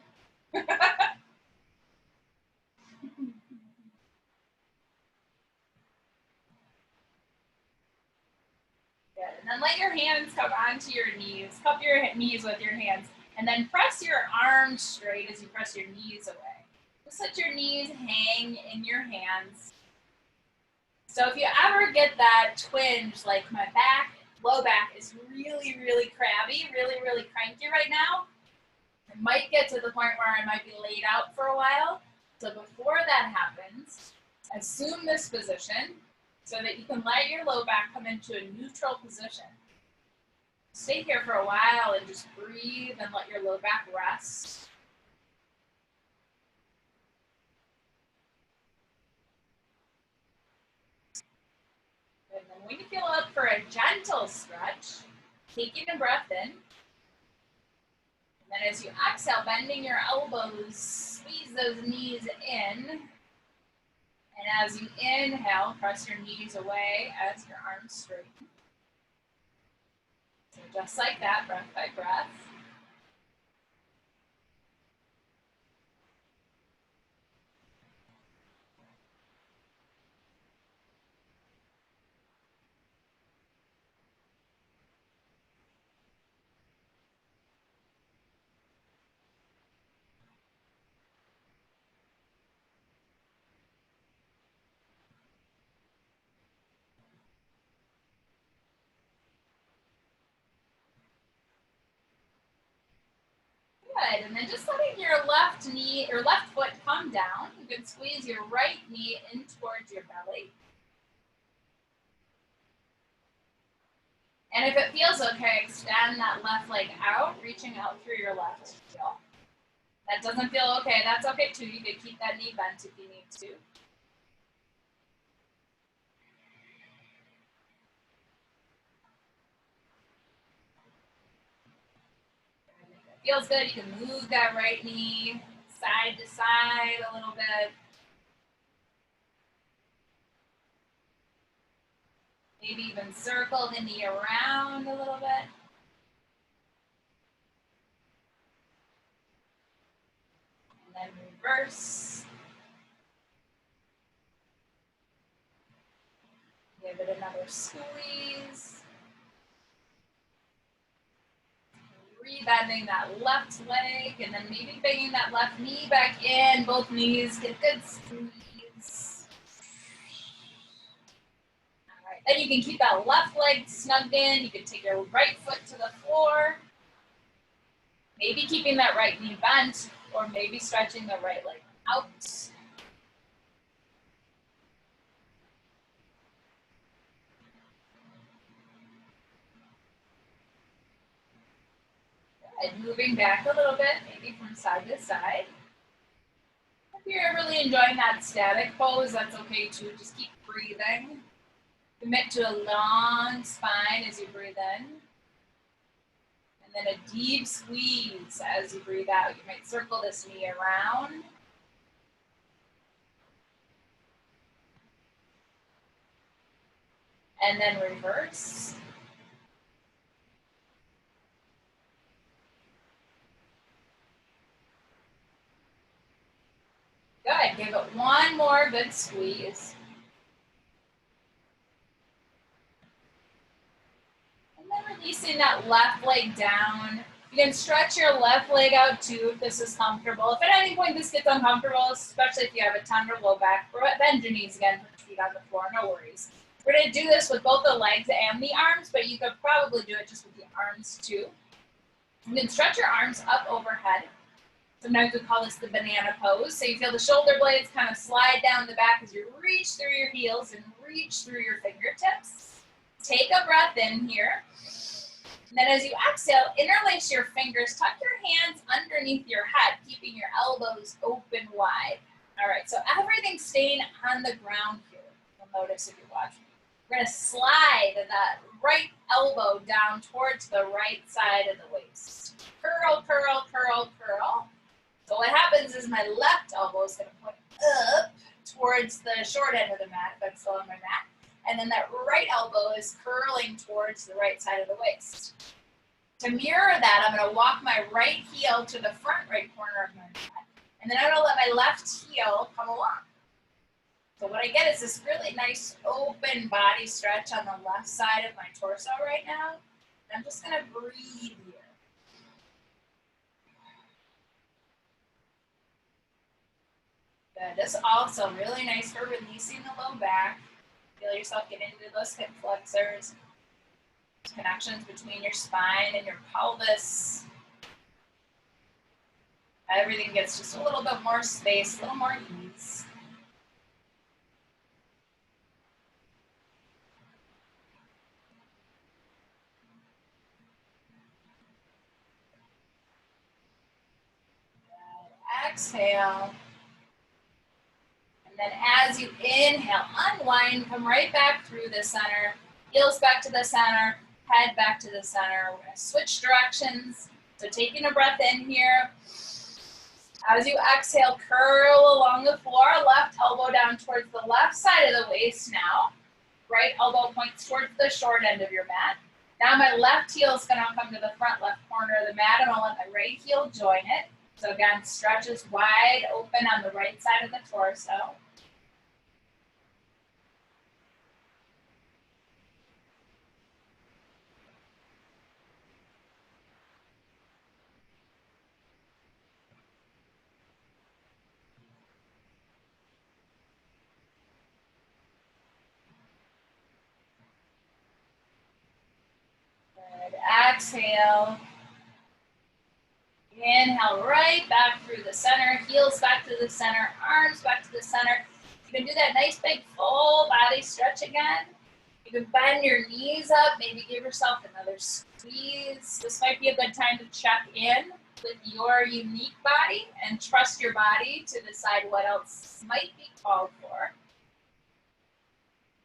Good. And then let your hands come onto your knees. Cup your knees with your hands. And then press your arms straight as you press your knees away. Just let your knees hang in your hands. So if you ever get that twinge, like my back, low back is really, really crabby, really, really cranky right now, it might get to the point where I might be laid out for a while. So before that happens, assume this position so that you can let your low back come into a neutral position. Stay here for a while and just breathe and let your low back rest. And then when you feel up for a gentle stretch, taking a breath in. And then as you exhale, bending your elbows, squeeze those knees in. And as you inhale, press your knees away as your arms straighten. So just like that, breath by breath. Good, and then just letting your left knee or left foot come down. You can squeeze your right knee in towards your belly. And if it feels okay, extend that left leg out, reaching out through your left heel. That doesn't feel okay, that's okay too. You can keep that knee bent if you need to. Feels good. You can move that right knee side to side a little bit. Maybe even circle the knee around a little bit. And then reverse. Give it another squeeze. Rebending that left leg, and then maybe bringing that left knee back in. Both knees get a good squeeze. All right, then you can keep that left leg snugged in. You can take your right foot to the floor. Maybe keeping that right knee bent, or maybe stretching the right leg out. And moving back a little bit, maybe from side to side. If you're really enjoying that static pose, that's okay too. Just keep breathing. Commit to a long spine as you breathe in. And then a deep squeeze as you breathe out. You might circle this knee around. And then reverse. Good, give it one more good squeeze. And then releasing that left leg down. You can stretch your left leg out too if this is comfortable. If at any point this gets uncomfortable, especially if you have a tender low back, bend your knees again, put your feet on the floor, no worries. We're gonna do this with both the legs and the arms, but you could probably do it just with the arms too. You can stretch your arms up overhead. Sometimes we call this the banana pose. So you feel the shoulder blades kind of slide down the back as you reach through your heels and reach through your fingertips. Take a breath in here. And then as you exhale, interlace your fingers, tuck your hands underneath your head, keeping your elbows open wide. All right, so everything's staying on the ground here. You'll notice if you're watching. We're gonna slide that right elbow down towards the right side of the waist. Curl, curl, curl, curl. So what happens is my left elbow is gonna point up towards the short end of the mat, if I'm still on my mat. And then that right elbow is curling towards the right side of the waist. To mirror that, I'm gonna walk my right heel to the front right corner of my mat. And then I'm gonna let my left heel come along. So what I get is this really nice open body stretch on the left side of my torso right now. And I'm just gonna breathe here. Good. This is also really nice for releasing the low back. Feel yourself get into those hip flexors. Connections between your spine and your pelvis. Everything gets just a little bit more space, a little more ease. Good. Exhale. And then as you inhale, unwind, come right back through the center. Heels back to the center, head back to the center. We're gonna switch directions. So taking a breath in here. As you exhale, curl along the floor, left elbow down towards the left side of the waist now. Right elbow points towards the short end of your mat. Now my left heel is gonna come to the front left corner of the mat, and I'll let my right heel join it. So again, stretches wide open on the right side of the torso. Good. Exhale. Inhale right back through the center, heels back to the center, arms back to the center. You can do that nice big full body stretch again. You can bend your knees up, maybe give yourself another squeeze. This might be a good time to check in with your unique body and trust your body to decide what else might be called for.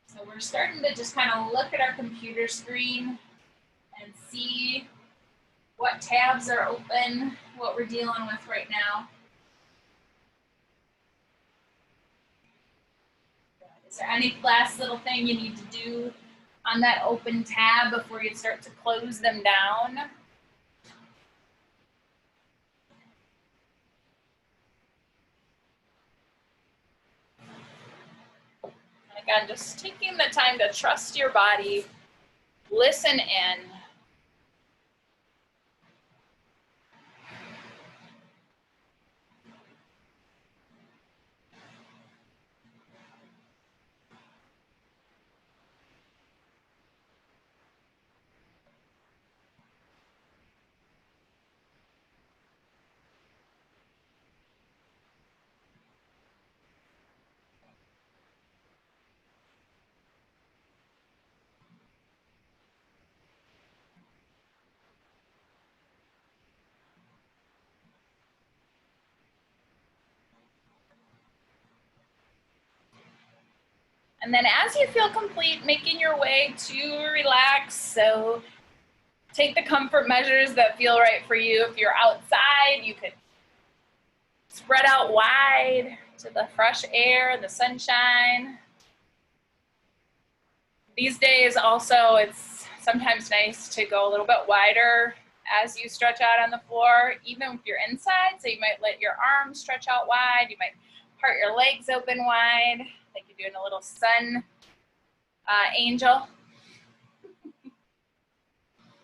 So we're starting to just kind of look at our computer screen and see what tabs are open, what we're dealing with right now. Is there any last little thing you need to do on that open tab before you start to close them down? And again, just taking the time to trust your body, listen in. And then as you feel complete, making your way to relax. So take the comfort measures that feel right for you. If you're outside, you could spread out wide to the fresh air, the sunshine. These days also, it's sometimes nice to go a little bit wider as you stretch out on the floor, even if you're inside. So you might let your arms stretch out wide. You might part your legs open wide, like you're doing a little sun angel.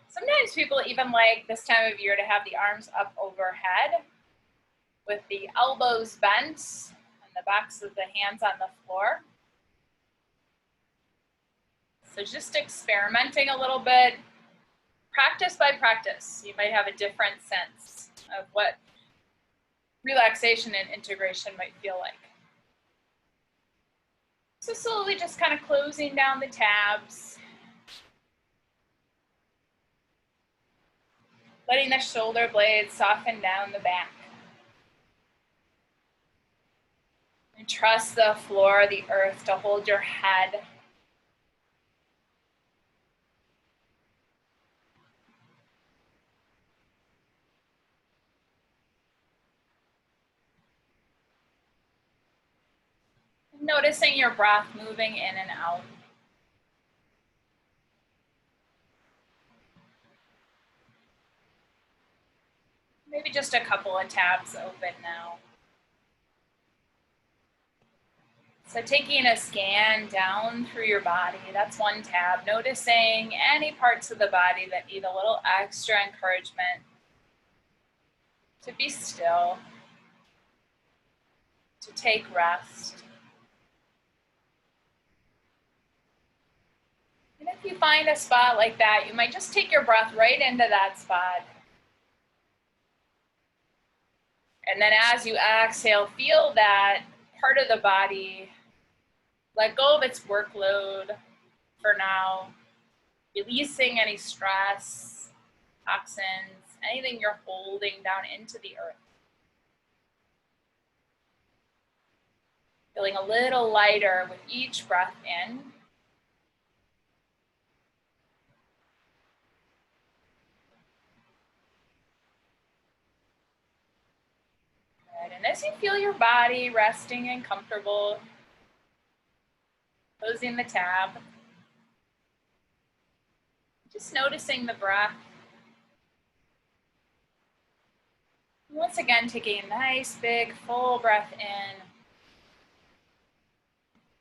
Sometimes people even like this time of year to have the arms up overhead with the elbows bent and the backs of the hands on the floor. So just experimenting a little bit, practice by practice. You might have a different sense of what relaxation and integration might feel like. So slowly just kind of closing down the tabs. Letting the shoulder blades soften down the back. And trust the floor, the earth to hold your head. Noticing your breath moving in and out. Maybe just a couple of tabs open now. So taking a scan down through your body, that's one tab. Noticing any parts of the body that need a little extra encouragement to be still, to take rest. And if you find a spot like that, you might just take your breath right into that spot. And then as you exhale, feel that part of the body let go of its workload for now, releasing any stress, toxins, anything you're holding down into the earth. Feeling a little lighter with each breath in. Good. And as you feel your body resting and comfortable, closing the tab, just noticing the breath. Once again, taking a nice, big, full breath in.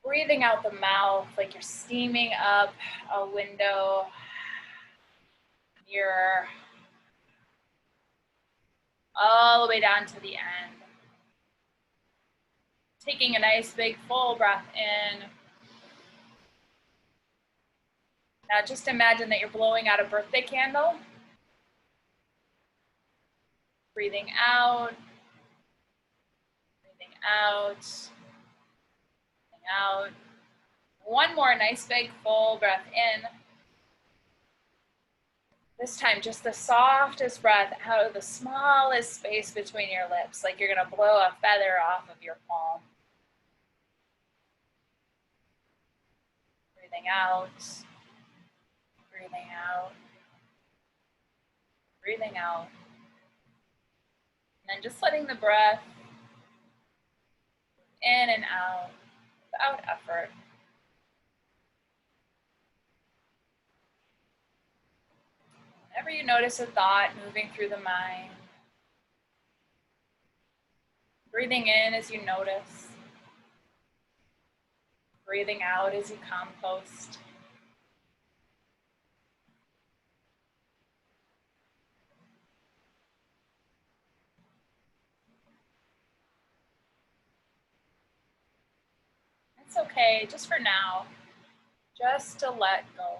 Breathing out the mouth like you're steaming up a window, mirror, all the way down to the end. Taking a nice, big, full breath in. Now just imagine that you're blowing out a birthday candle. Breathing out, breathing out, breathing out. One more nice, big, full breath in. This time, just the softest breath out of the smallest space between your lips, like you're gonna blow a feather off of your palm. Breathing out, breathing out, breathing out. And then just letting the breath in and out without effort. Whenever you notice a thought moving through the mind, breathing in as you notice, breathing out as you compost. It's okay, just for now, just to let go.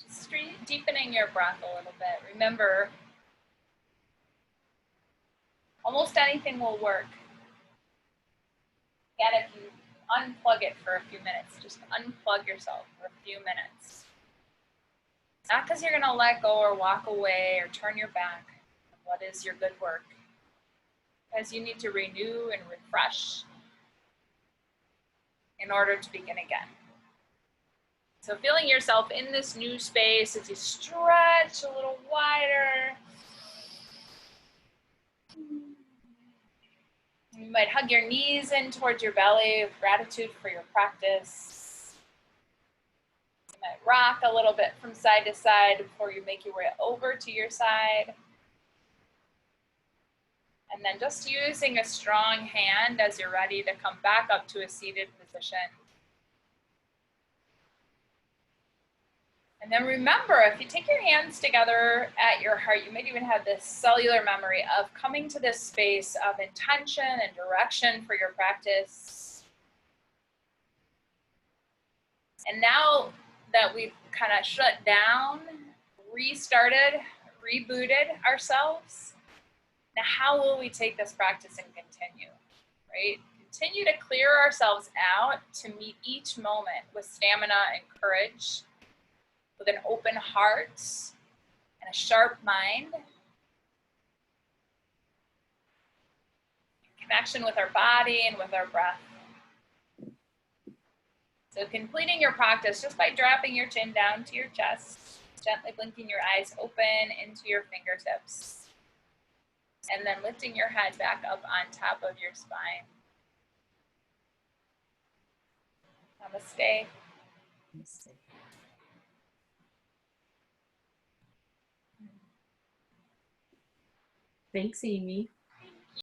Just deepening your breath a little bit. Remember, almost anything will work. Again, if you unplug it for a few minutes, just unplug yourself for a few minutes. Not because you're going to let go or walk away or turn your back on what is your good work. Because you need to renew and refresh in order to begin again. So feeling yourself in this new space as you stretch a little wider. You might hug your knees in towards your belly with gratitude for your practice. You might rock a little bit from side to side before you make your way over to your side. And then just using a strong hand as you're ready to come back up to a seated position. And then remember, if you take your hands together at your heart, you might even have this cellular memory of coming to this space of intention and direction for your practice. And now that we've kind of shut down, restarted, rebooted ourselves, now how will we take this practice and continue, right? Continue to clear ourselves out to meet each moment with stamina and courage, with an open heart and a sharp mind, connection with our body and with our breath. So completing your practice just by dropping your chin down to your chest, gently blinking your eyes open into your fingertips, and then lifting your head back up on top of your spine. Namaste. Namaste. Thanks, Amy.